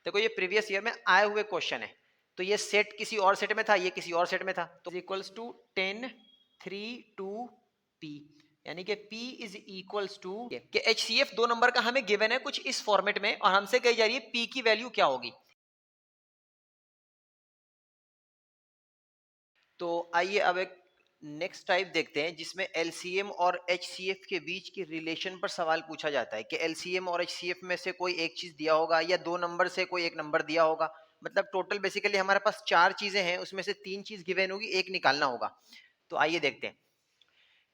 देखो ये previous year में आए हुए क्वेश्चन है, तो ये सेट किसी और सेट में था, ये किसी और सेट में था, तो इक्वल्स टू 10 3 2 p, यानी कि p इज इक्वल्स टू कि HCF 2 नंबर का हमें गिवन है कुछ इस फॉर्मेट में और हमसे कही जा रही है p की वैल्यू क्या होगी। तो आइए अब एक नेक्स्ट टाइप देखते हैं जिसमें LCM और HCF के बीच की रिलेशन पर सवाल पूछा जाता है कि LCM और HCF में से कोई एक चीज दिया होगा या 2 नंबर से कोई एक नंबर दिया होगा, मतलब टोटल बेसिकली हमारे पास 4 चीजें हैं, उसमें से 3 चीज गिवन होगी, एक निकालना होगा। तो आइए देखते हैं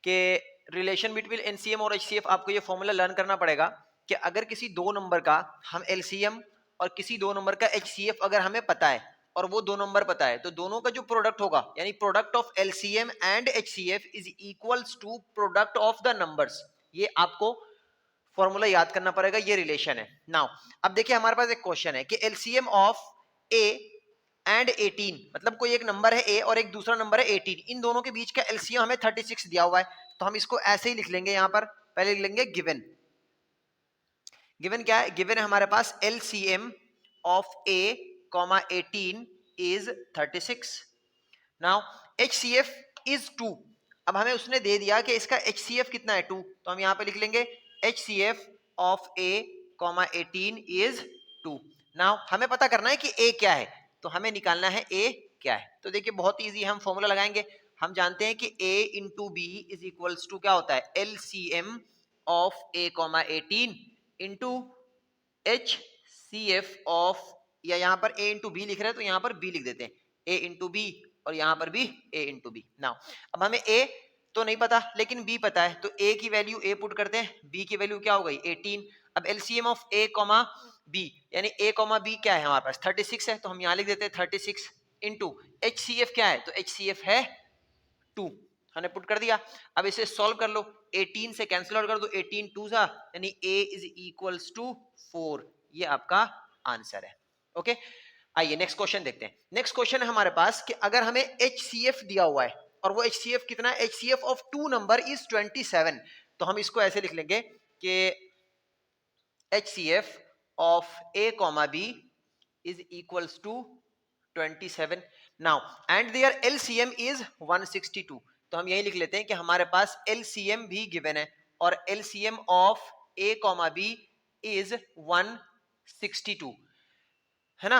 कि रिलेशन बिटवीन NCM और HCF। आपको ये फॉर्मूला लर्न करना पड़ेगा कि अगर किसी 2 नंबर का हम LCM और किसी 2 नंबर का HCF अगर हमें पता है और वो 2 नंबर पता है, तो दोनों का जो प्रोडक्ट होगा यानी product of LCM and HCF is equals to product of the numbers. ये आपको फॉर्मूला याद करना पड़ेगा, ये रिलेशन है। नाउ अब देखिए हमारे पास एक क्वेश्चन है कि LCM ऑफ A एंड 18, मतलब कोई एक नंबर है A और एक दूसरा नंबर है 18, इन दोनों के बीच का LCM हमें 36 दिया हुआ है। तो हम इसको ऐसे ही लिख लेंगे, यहां पर पहले लिख लेंगे गिवन। गिवन क्या है? गिवन है हमारे पास LCM of A, 18 is 36। Now HCF is 2। अब हमें उसने दे दिया कि इसका HCF कितना है 2, तो हम यहां पे लिख लेंगे HCF of A, 18 is 2। Now हमें पता करना है कि A क्या है, तो हमें निकालना है A क्या है। तो देखिए बहुत इजी, हम फॉर्मूला लगाएंगे। हम जानते हैं कि A into b is equals to क्या होता है, LCM of A, 18 into HCF of, या यहाँ पर A इंटू बी लिख रहे हैं तो यहाँ पर B लिख देते हैं, A इंटू बी और यहाँ पर भी A इंटू बी। नाउ अब हमें A तो नहीं पता लेकिन B पता है, तो A की वैल्यू A पुट करते हैं, B की वैल्यू क्या हो गई 18। अब LCM of A comma B, यानी A कॉमा B क्या है हमारे पास 36 है, तो हम यहाँ लिख देते हैं 36 इंटू HCF क्या है, तो HCF है 2, हमने पुट कर दिया। अब इसे सॉल्व कर लो, 18 से कैंसिल आउट कर दो, 18 2 सा यानी A इज इक्वल्स टू 4, ये आपका आंसर है। ओके आइए नेक्स्ट क्वेश्चन देखते हैं। नेक्स्ट क्वेश्चन है हमारे पास कि अगर हमें HCF दिया हुआ है और वो HCF कितना है, HCF ऑफ 2 नंबर इज 27, तो हम इसको ऐसे लिख लेंगे कि HCF of A comma B is equals to 27। Now and there LCM is 162, तो हम यही लिख लेते हैं कि हमारे पास LCM भी गिवन है और LCM of A comma B is 162, है ना।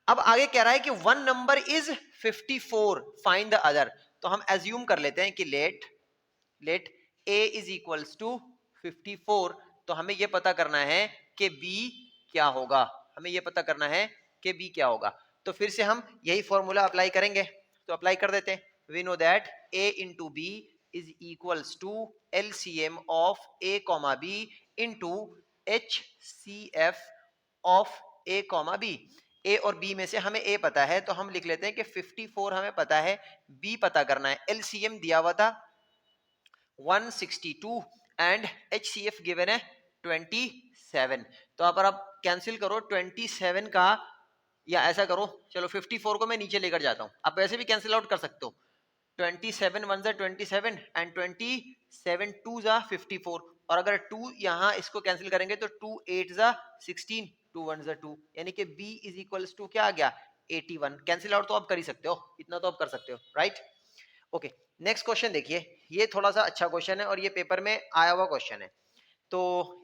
अब आगे कह रहा है कि one number is 54, find the other. तो हम एज्यूम कर लेते हैं कि let A is equals to 54, तो हमें यह पता करना है कि B क्या होगा, हमें यह पता करना है कि B क्या होगा। तो फिर से हम यही फॉर्मूला अप्लाई करेंगे, तो अप्लाई कर देते हैं। We know that A into b is equals to LCM of A comma B into HCF of A comma B। A और B में से हमें A पता है तो हम लिख लेते हैं कि 54 हमें पता है, B पता करना है। LCM दिया हुआ था 162 एंड HCF गिवन है 27। तो यहाँ पर आप कैंसिल करो 27 का, या ऐसा करो चलो 54 को मैं नीचे लेकर जाता हूँ, आप वैसे भी कैंसिल आउट कर सकते हो। 27 1 जा 27 एंड 27 2 जा 54, और अगर 2 यहाँ इसको कैंसिल करेंगे तो 2 8 जा 16, 2 1 जा 2, यानी कि B इज इक्वल्स टू क्या आ गया 81। कैंसिल आउट तो आप कर ही सकते हो, इतना तो आप कर सकते हो, राइट। ओके नेक्स्ट क्वेश्चन देखिए, ये थोड़ा सा अच्छा क्वेश्चन है और ये पेपर में आया हुआ क्वेश्चन है। तो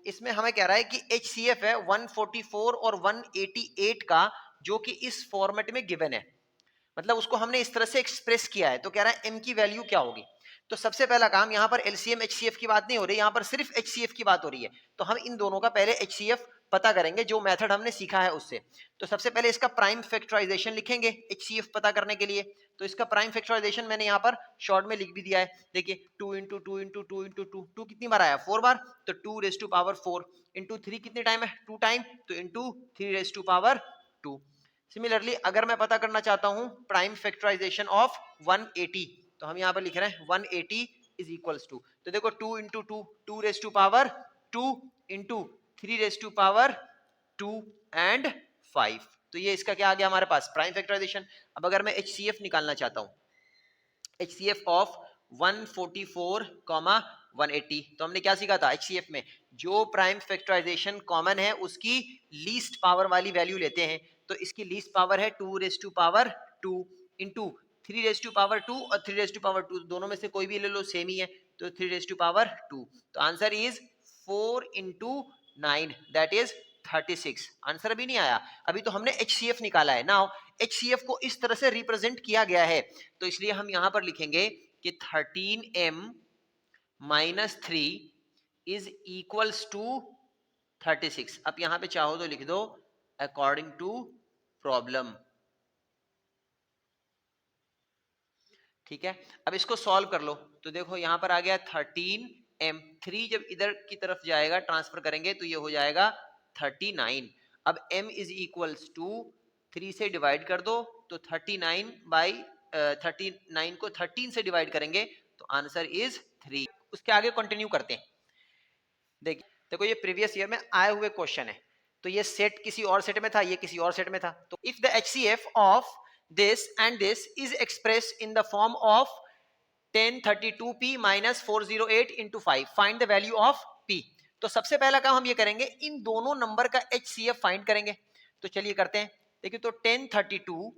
इसमें हमें कह रहा है कि HCF है 144 और 188 का, जो कि इस फॉर्मेट में गिवन है, मतलब उसको हमने इस तरह से एक्सप्रेस किया है। तो कह रहा है M की वैल्यू क्या होगी। तो सबसे पहला काम, यहाँ पर LCM HCF की बात नहीं हो रही, यहाँ पर सिर्फ HCF की बात हो रही है। तो हम इन दोनों का पहले HCF पता करेंगे जो मेथड हमने सीखा है उससे। तो सबसे पहले इसका प्राइम फैक्टराइजेशन लिखेंगे HCF पता करने के लिए। तो इसका प्राइम फैक्टराइजेशन मैंने यहाँ पर शॉर्ट में लिख भी दिया है, देखिए 2 इंटू 2 इंटू 2 इंटू 2, 2 कितनी बार आया 4 बार, तो 2 रेज टू पावर 4 इंटू 3 कितने टाइम है 2 टाइम, तो into 3 raise to power 2। Similarly अगर मैं पता करना चाहता हूं प्राइम फैक्टराइजेशन ऑफ 180, तो हम यहां पर लिख रहे हैं 180 इज इक्वल्स टू, तो देखो 2 into 2 2 raise to power 2 into 3 raise to power 2 and 5, तो ये इसका क्या आ गया हमारे पास प्राइम फैक्टराइजेशन। अब अगर मैं HCF निकालना चाहता हूं, HCF ऑफ 144, 180। तो हमने क्या सीखा था HCF में, जो प्राइम फैक्टराइजेशन कॉमन है उसकी लीस्ट पावर वाली वैल्यू लेते हैं। तो इसकी लीस्ट पावर है 2 raise to power 2 into 3 raise to power 2 और 3 रेज़ टू पावर 2 दोनों में से कोई भी ले लो सेम ही है, तो 3 रेज़ टू पावर 2। तो answer is 4 into 9 that is 36। Answer अभी नहीं आया, अभी तो हमने HCF निकाला है। नाउ HCF को इस तरह से रिप्रेजेंट किया गया है, तो इसलिए हम यहां पर लिखेंगे कि 13m minus 3 is equals to 36। अब यहां पे चाहो तो लिख दो अकॉर्डिंग टू प्रॉब्लम। ठीक है, अब इसको सॉल्व कर लो। तो देखो यहां पर आ गया 13m, 3 जब इधर की तरफ जाएगा ट्रांसफर करेंगे तो ये हो जाएगा 39। अब m इज इक्वल्स टू 3 से डिवाइड कर दो, तो 39 बाई 39 को 13 से डिवाइड करेंगे तो आंसर इज 3। उसके आगे कंटिन्यू करते हैं। देखिए देखो ये प्रीवियस ईयर में आए हुए क्वेश्चन है, तो ये सेट किसी और सेट में था, ये किसी और सेट में था। तो if the HCF of this and this is expressed in the form of 1032p minus 408 into 5 find the value of p। तो सबसे पहला काम हम ये करेंगे, इन दोनों नंबर का HCF फाइंड करेंगे। तो चलिए करते हैं। देखिए तो 1032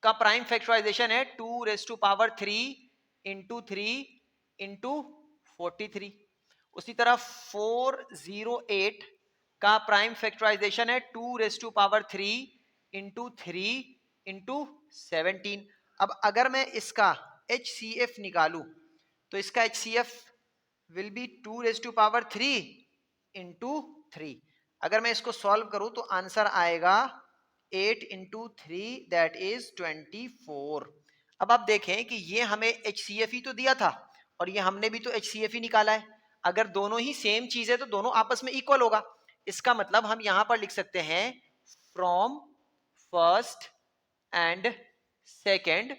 का प्राइम फैक्टराइजेशन है 2 raise to power 3 into 3 into 43। उसी तरह 408 का प्राइम फैक्टराइजेशन है 2 raise to power 3 into 3 into 17। अब अगर मैं इसका HCF निकालूं तो इसका HCF will be 2 raise to power 3 into 3। अगर मैं इसको सॉल्व करूं तो आंसर आएगा 8 इंटू 3 दैट इज 24। अब आप देखें कि ये हमें HCF ही तो दिया था और ये हमने भी तो HCF ही निकाला है। अगर दोनों ही सेम चीज है तो दोनों आपस में इक्वल होगा। इसका मतलब हम यहां पर लिख सकते हैं from first and second,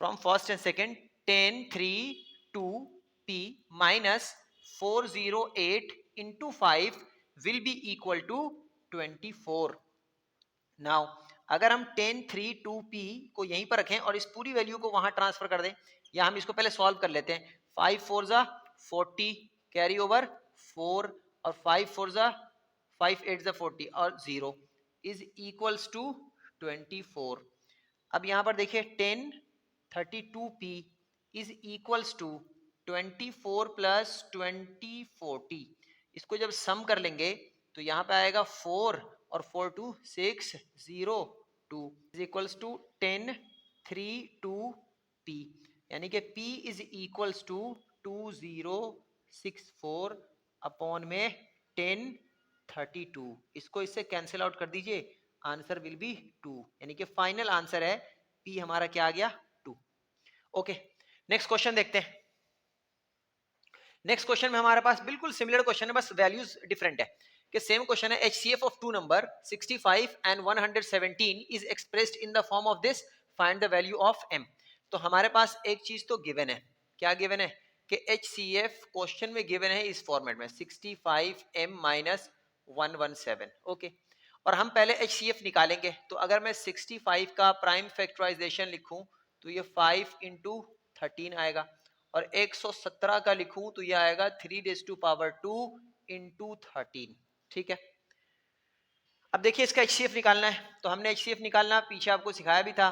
from first and second 1032p minus 408 into 5 will be equal to 24। Now अगर हम 1032p को यहीं पर रखें और इस पूरी वैल्यू को वहां ट्रांसफर कर दें, या हम इसको पहले सॉल्व कर लेते हैं। 5 4 जा 40 कैरी ओवर 4 और 5 4 जा 5 8 जा 40 और 0 इज इक्वल्स टू 24। अब यहां पर देखिए 1032p is equals to 24 plus 2040। इसको जब सम कर लेंगे तो यहां पे आएगा 4 और 4 2 6 0 2 इज इक्वल्स टू 1032p, यानी कि p is equals to 2064 upon में 1032। इसको इससे कैंसिल आउट कर दीजिए, आंसर विल बी 2, यानी कि फाइनल आंसर है p हमारा क्या आ गया 2। ओके नेक्स्ट क्वेश्चन देखते हैं। नेक्स्ट क्वेश्चन में हमारे पास बिल्कुल सिमिलर क्वेश्चन है, बस वैल्यूज डिफरेंट है। कि सेम क्वेश्चन है HCF of two number 65 and 117 is expressed in the form of this, find the value of m। तो हमारे पास एक चीज तो गिवन है, क्या गिवन है कि HCF क्वेश्चन में गिवन है इस फॉर्मेट में 65m माइनस 117। ओके और हम पहले HCF निकालेंगे। तो अगर मैं 65 का प्राइम फैक्टराइजेशन लिखूं तो ये 5 इंटू 13 आएगा, और 117 का लिखूं तो ये आएगा 3 रेज़ टू पावर 2 इंटू 13। ठीक है, अब देखिए इसका HCF निकालना है। तो हमने HCF निकालना पीछे आपको सिखाया भी था,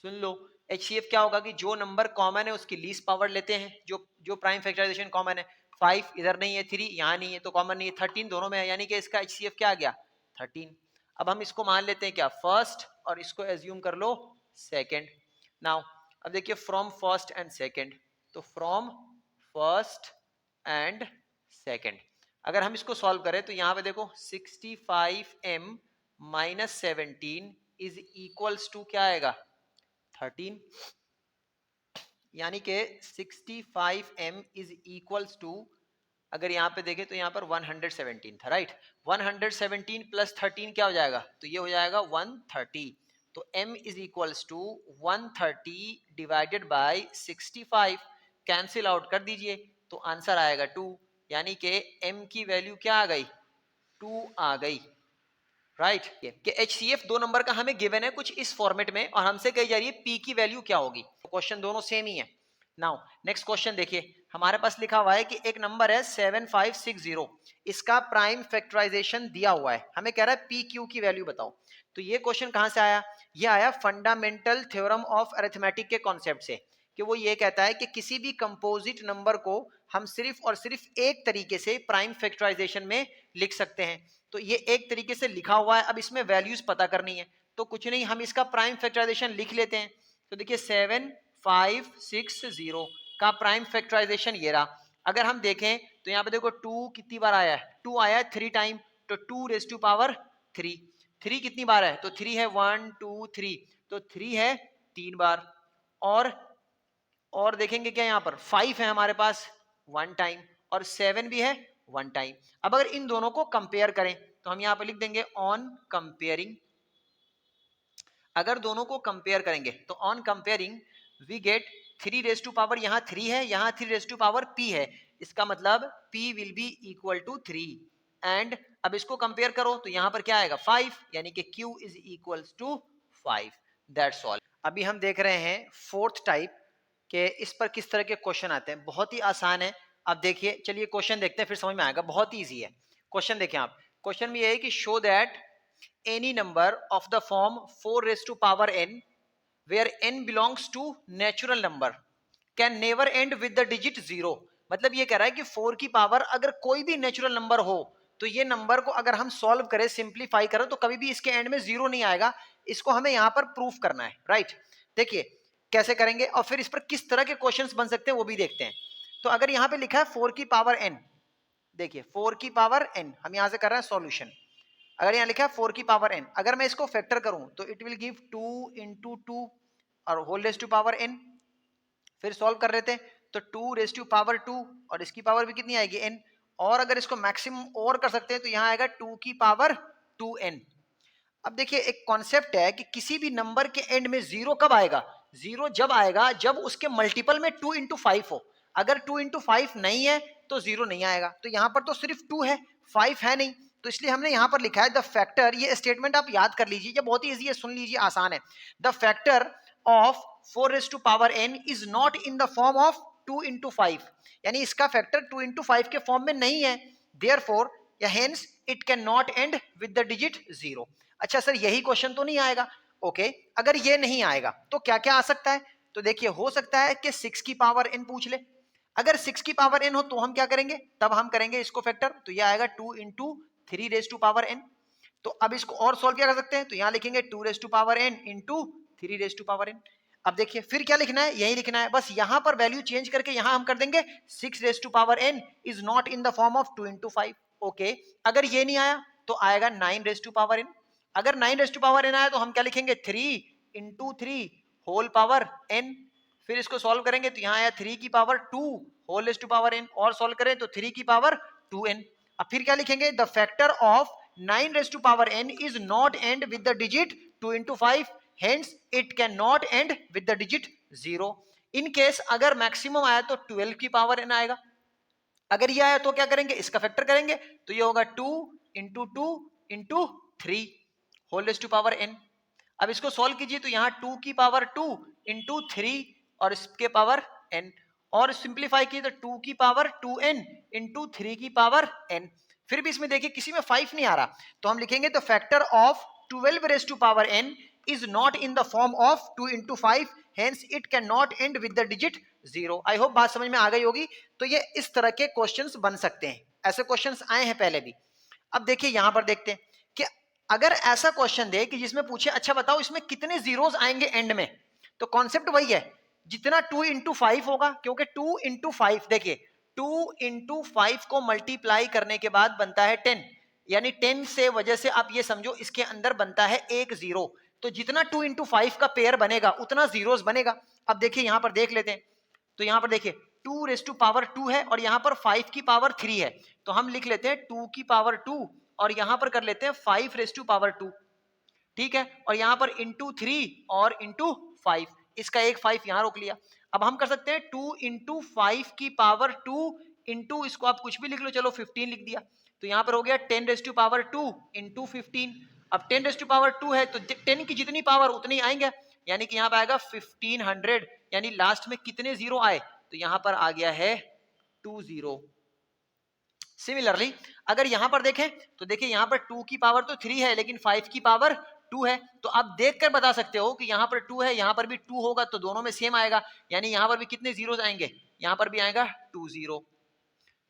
सुन लो। HCF क्या होगा कि जो नंबर कॉमन है उसकी लीस्ट पावर लेते हैं। जो प्राइम फैक्टराइजेशन कॉमन है, 5 इधर नहीं है, 3 यहाँ नहीं है तो कॉमन नहीं है, 13 दोनों में है, यानी कि इसका HCF क्या आ गया 13। अब हम इसको मान लेते हैं क्या फर्स्ट, और इसको एज्यूम कर लो सेकेंड। नाउ अब देखिए फ्रॉम फर्स्ट एंड सेकेंड, तो फ्रॉम फर्स्ट एंड सेकेंड अगर हम इसको सॉल्व करें तो यहाँ पे देखो 65m minus 17 is equals to क्या आएगा 13, यानी कि 65m इज इक्वल्स टू, अगर यहाँ पे देखें तो यहाँ पर 117 था, राइट। 117 प्लस 13 क्या हो जाएगा, तो ये हो जाएगा 130। तो m is equals to 130 divided by 65, cancel out कर दीजिए तो आंसर आएगा 2, यानी कि m की वैल्यू क्या आ गई 2 आ गई, राइट। कि HCF दो नंबर का हमें गिवन है कुछ इस फॉर्मेट में और हमसे कही जा रही है p की वैल्यू क्या होगी। तो क्वेश्चन दोनों सेम ही है। नाउ नेक्स्ट क्वेश्चन देखिए, हमारे पास लिखा हुआ है कि एक नंबर है 7560, इसका प्राइम फैक्टराइजेशन दिया हुआ है, हमें कह रहा है पी क्यू की वैल्यू बताओ। तो ये क्वेश्चन कहां से आया? ये आया फंडामेंटल थ्योरम ऑफ अरिथमेटिक के कॉन्सेप्ट से, कि वो ये कहता है कि किसी भी कंपोजिट नंबर को हम सिर्फ और सिर्फ एक तरीके से प्राइम फैक्टराइजेशन में लिख सकते हैं। तो ये एक तरीके से लिखा हुआ है, अब इसमें वैल्यूज पता करनी है, तो कुछ नहीं, हम इसका प्राइम फैक्टराइजेशन लिख लेते हैं। तो देखिए 7560 का प्राइम फैक्टराइजेशन ये रहा। अगर हम देखें तो यहाँ पे देखो 2 कितनी बार आया है? 2 आया है 3 टाइम, तो 2⁻3। 3 कितनी बार है? तो 3 है 1 2 3, तो 3 है 3 बार। और देखेंगे क्या यहाँ पर 5 है हमारे पास 1 टाइम, और 7 भी है 1 टाइम। अब अगर इन दोनों को कंपेयर करें तो हम यहाँ पर लिख देंगे ऑन कंपेयरिंग। अगर दोनों को कंपेयर करेंगे तो ऑन कंपेयरिंग वी गेट 3⁻, यहाँ 3 है, यहाँ 3⁻p है, इसका मतलब p will be equal to 3। And अब इसको कंपेयर करो तो यहाँ पर क्या आएगा 5, यानी कि q is equals to 5। That's all. अभी हम देख रहे हैं फोर्थ टाइप के, इस पर किस तरह के क्वेश्चन आते हैं। बहुत ही आसान है। अब देखिए, चलिए क्वेश्चन देखते हैं फिर समझ में आएगा, बहुत ही ईजी है क्वेश्चन। देखें आप, क्वेश्चन में ये है कि show that any number of the form 4⁻n where n belongs to natural number can never end with the digit 0। मतलब ये कह रहा है कि 4 की पावर अगर कोई भी नेचुरल नंबर हो तो ये नंबर को अगर हम सॉल्व करें, सिंप्लीफाई करें, तो कभी भी इसके एंड में 0 नहीं आएगा। इसको हमें यहां पर प्रूफ करना है, राइट। देखिए कैसे करेंगे और फिर इस पर किस तरह के क्वेश्चंस बन सकते हैं वो भी देखते हैं। तो अगर यहां पे लिखा है 4 की पावर n, देखिए 4 की पावर n, हम यहां से कर रहे हैं सॉल्यूशन। अगर यहाँ लिखा है 4 की पावर n, अगर मैं इसको फैक्टर करूं तो इट विल गिव 2 इंटू 2 और whole raise to power n। फिर सॉल्व कर लेते हैं तो 2 रेज टू पावर 2 और इसकी पावर भी कितनी आएगी n। और अगर इसको मैक्सिमम और कर सकते हैं तो यहाँ आएगा 2 की पावर 2n। अब देखिए एक कॉन्सेप्ट है कि किसी भी नंबर के एंड में 0 कब आएगा? 0 जब आएगा जब उसके मल्टीपल में 2 इंटू 5 हो। अगर 2 इंटू 5 नहीं है तो 0 नहीं आएगा। तो यहाँ पर तो सिर्फ 2 है, 5 है नहीं, तो इसलिए हमने यहाँ पर लिखा है द फैक्टर। ये स्टेटमेंट आप याद कर लीजिए, ये बहुत ही इजी है, सुन लीजिए, आसान है। The factor of 4⁻n is not in the form of 2 into 5, यानी इसका फैक्टर 2 इंटू 5 के फॉर्म में नहीं है। देयरफॉर या hence it can not end with the digit 0। अच्छा सर यही क्वेश्चन तो नहीं आएगा? ओके, अगर ये नहीं आएगा तो क्या क्या आ सकता है? तो देखिए हो सकता है कि 6 की पावर n पूछ ले। अगर 6 की पावर n हो तो हम क्या करेंगे? तब हम करेंगे इसको फैक्टर, तो ये आएगा 2 into 3 raise to power n। तो अब इसको और सॉल्व क्या कर सकते हैं? तो यहाँ लिखेंगे 2 raise to power n into 3 raise to power n। अब देखिए फिर क्या लिखना है? यही लिखना है, बस यहाँ पर वैल्यू चेंज करके यहाँ हम कर देंगे 6 raise to power n is not in the form of 2 into 5। Okay, अगर ये नहीं आया तो आएगा 9 रेज टू पावर n। अगर 9 रेज टू पावर n आया तो हम क्या लिखेंगे? 3 इंटू 3 होल पावर n। फिर इसको सॉल्व करेंगे तो यहाँ आया 3 की power 2 whole raise to power n, और सॉल्व करें तो 3 की पावर 2n। अब फिर क्या लिखेंगे? The factor of 9 raise to power n is not end with the digit 2 into 5, hence it can not end with the digit 0। In case अगर maximum आया तो 12 की पावर n आएगा। अगर ये आया तो क्या करेंगे? इसका फैक्टर करेंगे, तो ये होगा 2 into 2 into 3 whole raise to power n। अब इसको सॉल्व कीजिए तो यहाँ 2 की पावर 2 इंटू 3 और इसके पावर n, और सिंप्लीफाई किए तो 2 की पावर 2n इंटू 3 की पावर n। फिर भी इसमें देखिए किसी में 5 नहीं आ रहा, तो हम लिखेंगे तो factor of 12 raise to power n is not in the form of 2 into 5, hence it cannot end with the digit 0। I hope बात समझ में आ गई होगी। तो ये इस तरह के क्वेश्चंस बन सकते हैं, ऐसे क्वेश्चंस आए हैं पहले भी। अब देखिए यहां पर देखते हैं कि अगर ऐसा क्वेश्चन दे कि जिसमें पूछे अच्छा बताओ इसमें कितने जीरोस आएंगे एंड में, तो कॉन्सेप्ट वही है, जितना 2 इंटू 5 होगा, क्योंकि 2 इंटू 5 देखिए 2 इंटू 5 को मल्टीप्लाई करने के बाद बनता है 10, यानी 10 से वजह से आप ये समझो इसके अंदर बनता है एक जीरो। तो जितना 2 इंटू 5 का पेयर बनेगा उतना जीरोस बनेगा। अब देखिए यहां पर देख लेते हैं, तो यहां पर देखिए 2 रेज टू पावर 2 है और यहां पर 5 की पावर 3 है, तो हम लिख लेते हैं 2 की पावर 2 और यहां पर कर लेते हैं 5 रेज टू पावर 2, ठीक है, और यहां पर इंटू 3 और इंटू 5, इसका एक 5 यहां रोक लिया। अब हम कर सकते हैं 2 इंटू 5 की पावर 2 इंटू, इसको आप कुछ भी लिख लो, चलो 15 लिख दिया, तो यहां पर हो गया 10 रेज टू पावर 2 इंटू 15। अब 10 रेज टू पावर 2 है तो 10 की जितनी पावर उतनी आएंगे, यानी कि यहाँ पे आएगा 1500, यानी लास्ट में कितने जीरो आए, तो यहाँ पर आ गया है 2 जीरो। सिमिलरली अगर यहां पर देखें तो देखिए यहां पर 2 की पावर तो 3 है लेकिन 5 की पावर 2 है, तो आप देखकर बता सकते हो कि यहां पर 2 है, यहां पर भी 2 होगा, तो दोनों में सेम आएगा, यानी यहां पर भी कितने जीरोस आएंगे, यहां पर भी आएगा 2 जीरो।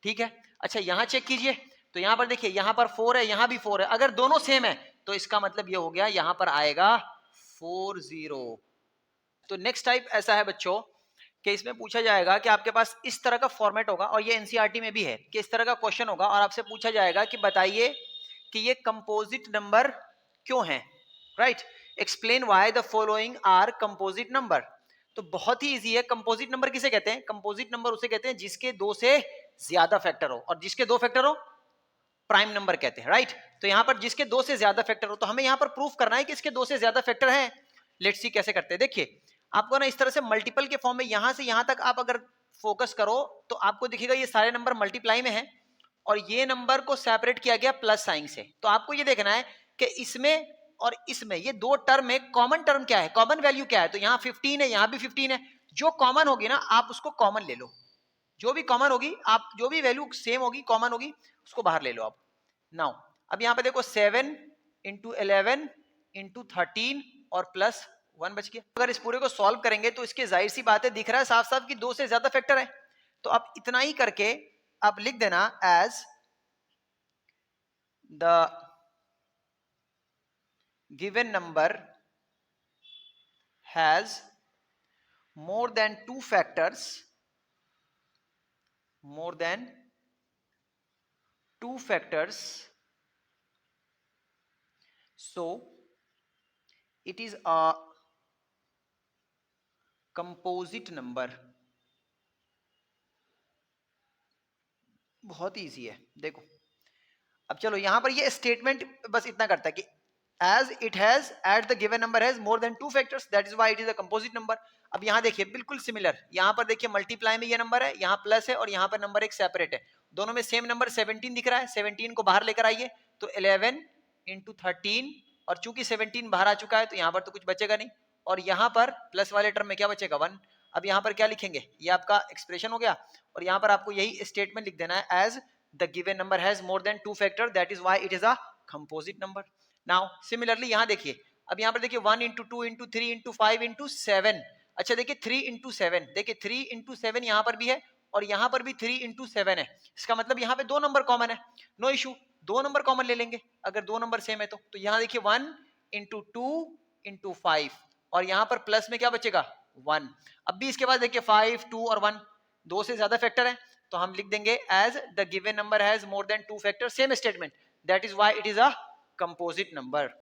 ठीक है, अच्छा यहां चेक कीजिए, तो यहां पर देखिए यहां पर 4 है, यहां भी 4 है, अगर दोनों सेम है तो इसका मतलब ये हो गया यहां पर आएगा 4 जीरो। तो नेक्स्ट टाइप ऐसा है बच्चों कि इसमें पूछा जाएगा कि आपके पास इस तरह का फॉर्मेट होगा, और ये एनसीईआरटी में भी है कि इस तरह का क्वेश्चन होगा और आपसे पूछा जाएगा कि बताइए कि ये कंपोजिट नंबर क्यों हैं, right, explain why the following are composite number. तो बहुत ही इजी है, कंपोजिट नंबर किसे कहते हैं, कंपोजिट नंबर उसे कहते हैं जिसके 2 से ज्यादा फैक्टर हो, और जिसके 2 फैक्टर हो प्राइम नंबर कहते हैं, राइट। तो यहां पर जिसके 2 से ज्यादा फैक्टर हो, तो हमें यहां पर प्रूफ करना है कि इसके 2 से ज्यादा फैक्टर हैं। लेट्स सी कैसे करते हैं, देखिए आपको ना इस तरह से मल्टीपल के फॉर्म में यहां से यहां तक आप अगर फोकस करो तो आपको दिखेगा ये सारे नंबर मल्टीप्लाई में हैं, और ये नंबर को सेपरेट किया गया प्लस साइन से। तो आपको ये देखना है कि इसमें और इसमें ये दो टर्म में कॉमन टर्म क्या है, कॉमन वैल्यू क्या है, तो यहाँ 15 है, यहाँ भी 15 है, जो कॉमन होगी ना आप उसको कॉमन ले लो, जो भी कॉमन होगी आप, जो भी वैल्यू सेम होगी कॉमन होगी उसको बाहर ले लो आप। नाउ अब यहाँ पे देखो 7 इंटू 11 इंटू 13 और प्लस 1 बच गया। अगर इस पूरे को सॉल्व करेंगे तो इसके जाहिर सी बात है, दिख रहा है साफ साफ कि 2 से ज्यादा फैक्टर है, तो आप इतना ही करके आप लिख देना as the given number has more than 2 factors, more than 2 factors, so it is a composite number। बहुत इजी है, देखो अब चलो यहां पर ये स्टेटमेंट बस इतना करता है कि as it has at the given number has more than 2 factors that is why it is a composite number। अब यहां देखिए बिल्कुल सिमिलर, यहां पर देखिए मल्टीप्लाई में ये नंबर है, यहां प्लस है और यहां पर नंबर एक सेपरेट है, दोनों में सेम नंबर 17 दिख रहा है, 17 को बाहर लेकर आइए तो 11 इंटू 13, और चूंकि 17 बाहर आ चुका है तो यहां पर तो कुछ बचेगा नहीं, और यहां पर प्लस वाले टर्म में क्या बचेगा 1। अब यहां पर क्या लिखेंगे, ये आपका एक्सप्रेशन हो गया, और यहां पर आपको यही स्टेटमेंट लिख देना है as the given number has more than 2 factor that is why it is a composite number. Now similarly यहां देखिए, अब यहां पर देखिए 1 इंटू 2 इंटू 3 इंटू 5 इंटू 7, अच्छा देखिए 3 इंटू 7, देखिए 3 इंटू 7 यहां पर भी है और यहां पर भी 3 इंटू 7 है, इसका मतलब यहां पे 2 नंबर कॉमन है, नो इशू, 2 नंबर कॉमन ले लेंगे अगर 2 नंबर सेम है तो यहां देखिए 1 इंटू 2 इंटू 5, और यहां पर प्लस में क्या बचेगा 1। अब भी इसके बाद देखिए 5 2 और 1 2 से ज्यादा फैक्टर है, तो हम लिख देंगे as the given number has more than 2 factor, same statement, that is why it is a composite number.